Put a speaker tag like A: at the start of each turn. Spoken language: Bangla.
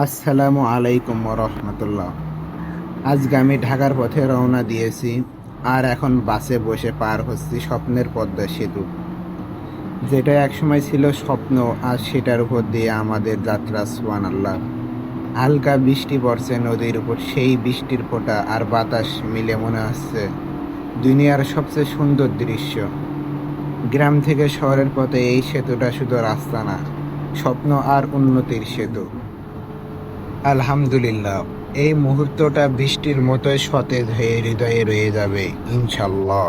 A: আসসালামু আলাইকুম রহমতুল্লাহ। আজকে আমি ঢাকার পথে রওনা দিয়েছি, আর এখন বাসে বসে পার হচ্ছি স্বপ্নের পদ্মা সেতু, যেটা একসময় ছিল স্বপ্ন। আজ সেটার উপর দিয়ে আমাদের যাত্রা। সুবহানাল্লাহ। হালকা বৃষ্টি পড়ছে নদীর উপর, সেই বৃষ্টির ফোঁটা আর বাতাস মিলে মনে হচ্ছে দুনিয়ার সবচেয়ে সুন্দর দৃশ্য। গ্রাম থেকে শহরের পথে এই সেতুটা শুধু রাস্তা না, স্বপ্ন আর উন্নতির সেতু। আলহামদুলিল্লাহ, এই মুহূর্তটা বৃষ্টির মতোই সতেজ হয়ে হৃদয়ে রয়ে যাবে ইনশাল্লাহ।